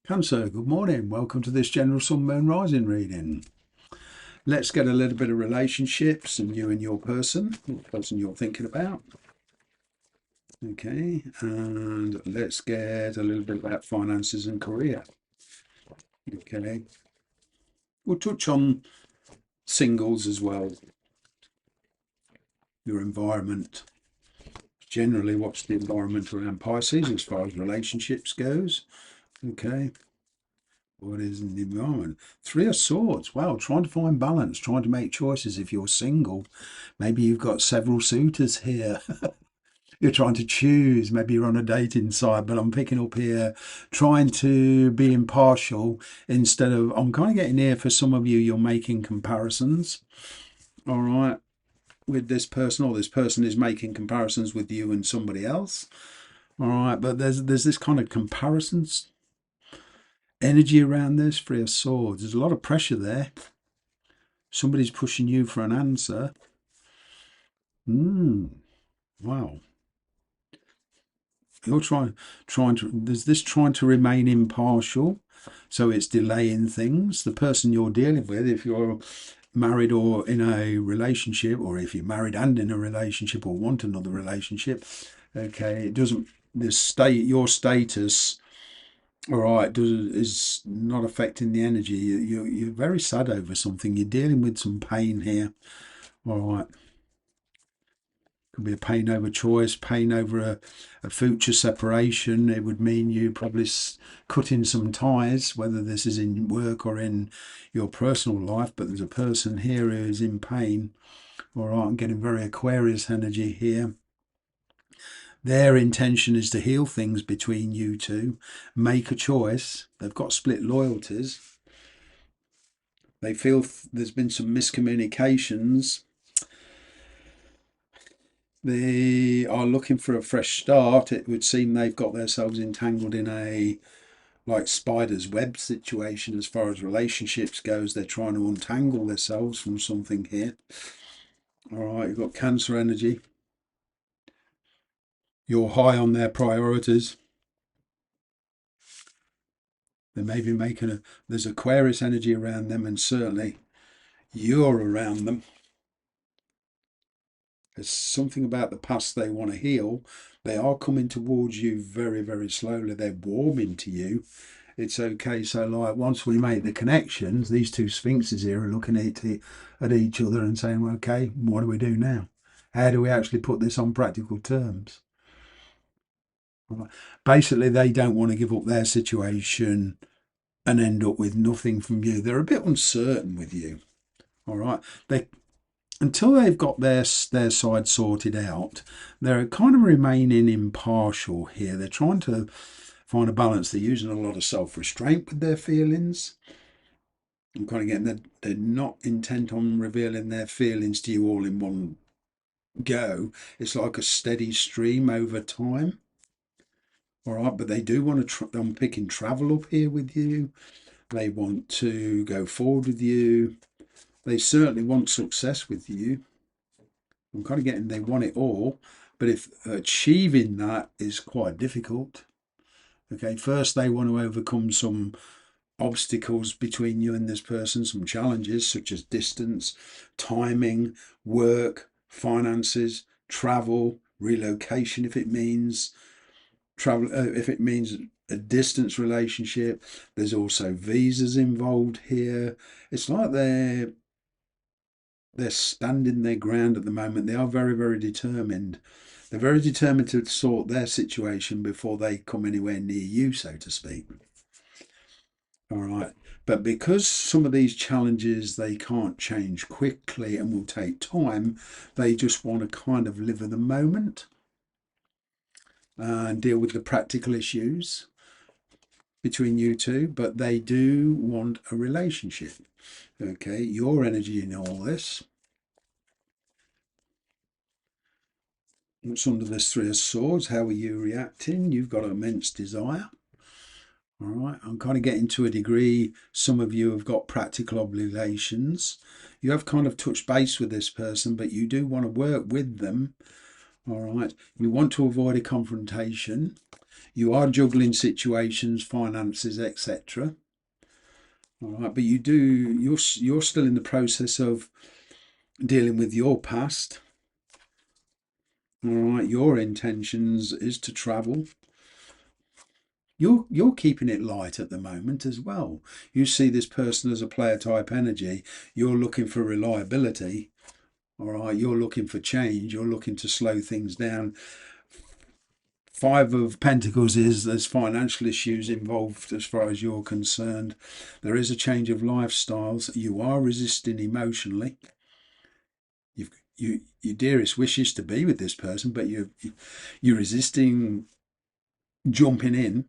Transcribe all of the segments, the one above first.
Cancer, good morning. Welcome to this general sun, moon, rising reading. Let's get a little bit of relationships and you and your person, the person you're thinking about. Okay, and let's get a little bit about finances and career. Okay, we'll touch on singles as well, your environment. Generally, what's the environment around Pisces as far as relationships goes? Okay. What is in the environment? Three of Swords. Wow, trying to find balance, trying to make choices. If you're single, maybe you've got several suitors here. You're trying to choose. Maybe you're on a dating site, but I'm picking up here trying to be impartial instead of, I'm kind of getting here for some of you, you're making comparisons. All right. With this person, or this person is making comparisons with you and somebody else. All right. But there's this kind of comparisons energy around this. Three of Swords. There's a lot of pressure there. Somebody's pushing you for an answer. Wow. You're there's this trying to remain impartial. So it's delaying things. The person you're dealing with, if you're married or in a relationship, or if you're married and in a relationship or want another relationship, okay, it doesn't, your status, all right, is not affecting the energy. You're very sad over something. You're dealing with some pain here. All right. Could be a pain over choice, pain over a future separation. It would mean you probably cutting some ties, whether this is in work or in your personal life. But there's a person here who is in pain. All right, I'm getting very Aquarius energy here. Their intention is to heal things between you two, make a choice. They've got split loyalties. They feel there's been some miscommunications. They are looking for a fresh start. It would seem they've got themselves entangled in a like spider's web situation as far as relationships goes. They're trying to untangle themselves from something here. All right, you've got Cancer energy. You're high on their priorities. They may be making there's Aquarius energy around them, and certainly you're around them. There's something about the past they want to heal. They are coming towards you very, very slowly. They're warming to you. It's okay. So, like, once we make the connections, these two sphinxes here are looking at each other and saying, well, okay, what do we do now? How do we actually put this on practical terms? Right. Basically, they don't want to give up their situation and end up with nothing from you. They're a bit uncertain with you. All right. They until they've got their side sorted out, they're kind of remaining impartial here. They're trying to find a balance. They're using a lot of self-restraint with their feelings. I'm kind of getting that they're not intent on revealing their feelings to you all in one go. It's like a steady stream over time. All right, but they do want to. I'm picking travel up here with you. They want to go forward with you. They certainly want success with you. I'm kind of getting they want it all, but if achieving that is quite difficult. Okay, first they want to overcome some obstacles between you and this person, some challenges such as distance, timing, work, finances, travel, relocation if it means travel, if it means a distance relationship. There's also visas involved here. It's like they're standing their ground at the moment. They are very, very determined. They're very determined to sort their situation before they come anywhere near you, so to speak. All right. But because some of these challenges they can't change quickly and will take time, they just want to kind of live in the moment and deal with the practical issues between you two. But they do want a relationship. Okay. Your energy in all this. What's under this Three of Swords? How are you reacting? You've got immense desire. All right, I'm kind of getting to a degree. Some of you have got practical obligations. You have kind of touched base with this person, but you do want to work with them. All right, you want to avoid a confrontation. You are juggling situations, finances, etc. All right, but you're still in the process of dealing with your past. All right, your intentions is to travel. You're keeping it light at the moment as well. You see this person as a player type energy. You're looking for reliability. All right, you're looking for change. You're looking to slow things down. Five of Pentacles is there's financial issues involved as far as you're concerned. There is a change of lifestyles. You are resisting emotionally. Your dearest wishes to be with this person, but you're resisting jumping in.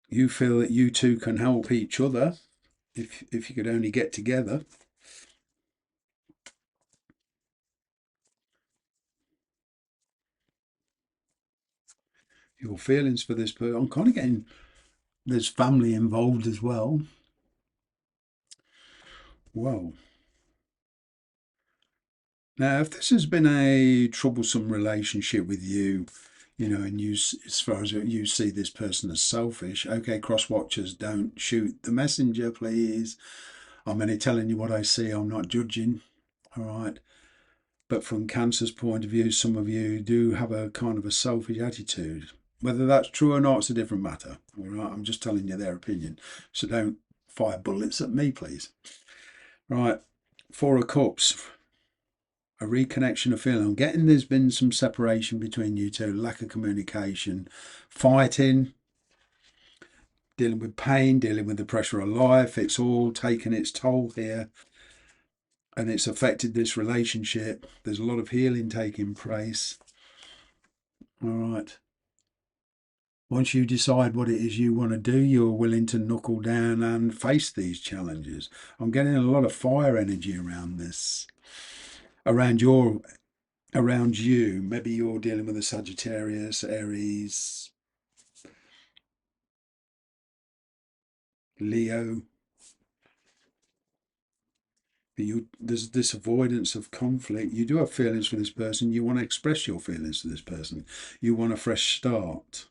You feel that you two can help each other if you could only get together. Your feelings for this person, I'm kind of getting there's family involved as well. Well, now if this has been a troublesome relationship with you, and you, as far as you see this person as selfish, okay, cross watchers, don't shoot the messenger, please. I'm only telling you what I see. I'm not judging. All right. But from Cancer's point of view, some of you do have a kind of a selfish attitude. Whether that's true or not, it's a different matter. All right. I'm just telling you their opinion. So don't fire bullets at me, please. Right. Four of Cups. A reconnection of feeling. I'm getting there's been some separation between you two, lack of communication, fighting, dealing with pain, dealing with the pressure of life. It's all taken its toll here and it's affected this relationship. There's a lot of healing taking place. All right. Once you decide what it is you want to do, you're willing to knuckle down and face these challenges. I'm getting a lot of fire energy around this, around you. Maybe you're dealing with a Sagittarius, Aries, Leo. There's this avoidance of conflict. You do have feelings for this person. You want to express your feelings to this person. You want a fresh start.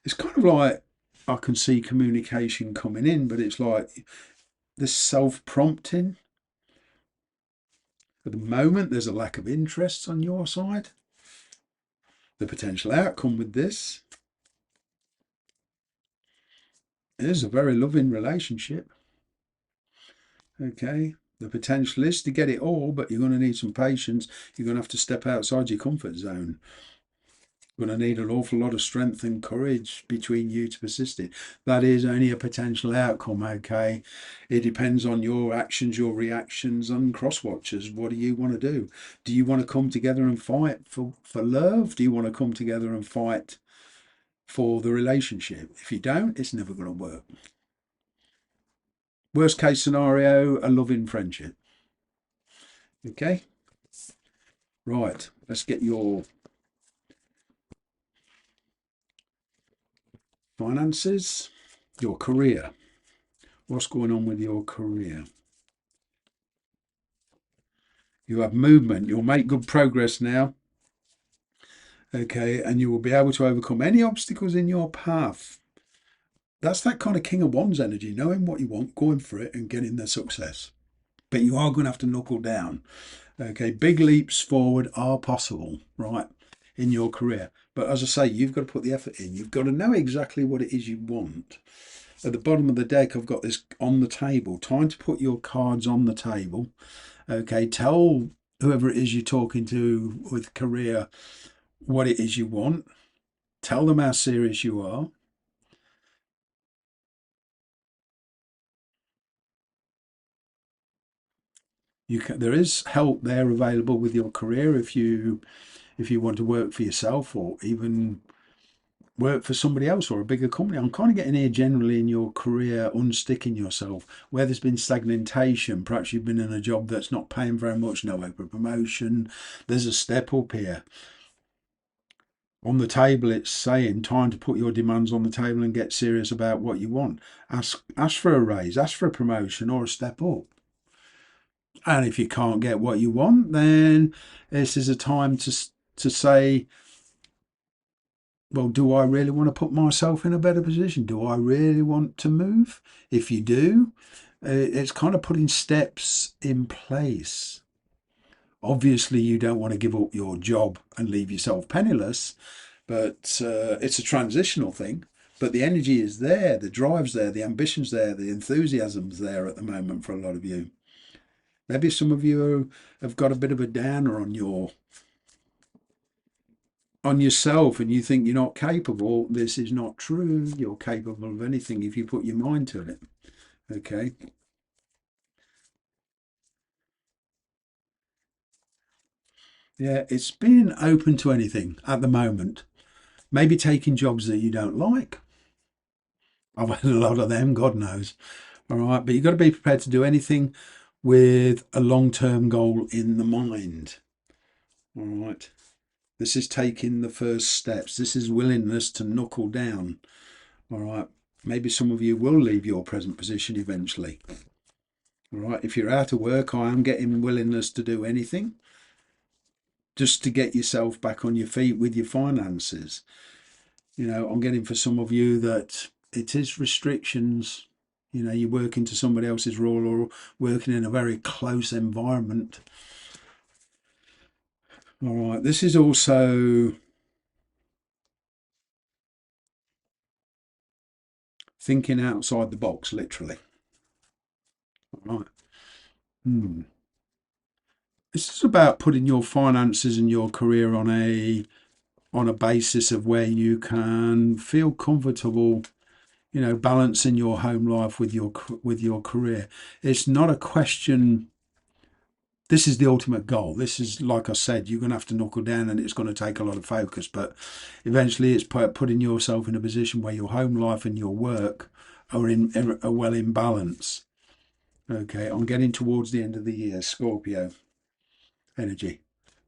It's kind of like I can see communication coming in, but it's like this self-prompting. At the moment, there's a lack of interest on your side. The potential outcome with this is a very loving relationship. Okay. The potential is to get it all, but you're going to need some patience. You're going to have to step outside your comfort zone. You're going to need an awful lot of strength and courage between you to persist it. That is only a potential outcome, okay? It depends on your actions, your reactions, and cross watchers. What do you want to do? Do you want to come together and fight for love? Do you want to come together and fight for the relationship? If you don't, it's never going to work. Worst case scenario, a loving friendship. Okay? Right, let's get your finances, your career. What's going on with your career? You have movement. You'll make good progress now. Okay, and you will be able to overcome any obstacles in your path. That's that kind of King of Wands energy, knowing what you want, going for it and getting the success. But you are going to have to knuckle down. Okay, big leaps forward are possible, right, in your career. But as I say, you've got to put the effort in. You've got to know exactly what it is you want. At the bottom of the deck, I've got this on the table. Time to put your cards on the table. Okay, tell whoever it is you're talking to with career what it is you want. Tell them how serious you are. There is help there available with your career if you want to work for yourself or even work for somebody else or a bigger company. I'm kind of getting here generally in your career, unsticking yourself where there's been stagnation. Perhaps you've been in a job that's not paying very much, no hope of promotion. There's a step up here. On the table, it's saying time to put your demands on the table and get serious about what you want. Ask for a raise, ask for a promotion or a step up. And if you can't get what you want, then this is a time to say, well, do I really want to put myself in a better position? Do I really want to move? If you do, it's kind of putting steps in place. Obviously, you don't want to give up your job and leave yourself penniless, but it's a transitional thing. But the energy is there, the drive's there, the ambition's there, the enthusiasm's there at the moment for a lot of you. Maybe some of you have got a bit of a downer on yourself, and you think you're not capable. This is not true. You're capable of anything if you put your mind to it. Okay. Yeah, it's being open to anything at the moment. Maybe taking jobs that you don't like. I've had a lot of them, God knows. All right, but you've got to be prepared to do anything with a long-term goal in the mind. All right. This is taking the first steps. This is willingness to knuckle down. All right. Maybe some of you will leave your present position eventually. All right. If you're out of work, I am getting willingness to do anything just to get yourself back on your feet with your finances. You know, I'm getting for some of you that it is restrictions. You know, you're working to somebody else's role or working in a very close environment. All right. This is also thinking outside the box, literally. All right. This is about putting your finances and your career on a basis of where you can feel comfortable, you know, balancing your home life with your career. It's not a question. This is the ultimate goal. This is, like I said, you're going to have to knuckle down, and it's going to take a lot of focus. But eventually, it's putting yourself in a position where your home life and your work are well in balance. Okay, I'm getting towards the end of the year, Scorpio energy,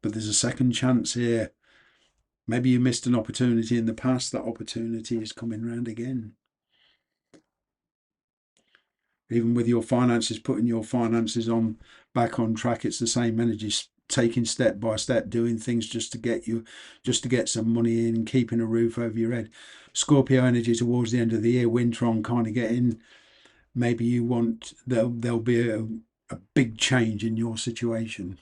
but there's a second chance here. Maybe you missed an opportunity in the past. That opportunity is coming round again. Even with your finances, putting your finances on back on track, it's the same energy. Taking step by step, doing things just to get some money in, and keeping a roof over your head. Scorpio energy towards the end of the year, winter on kind of getting. Maybe you want there'll be a big change in your situation.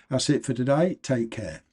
That's it for today. Take care.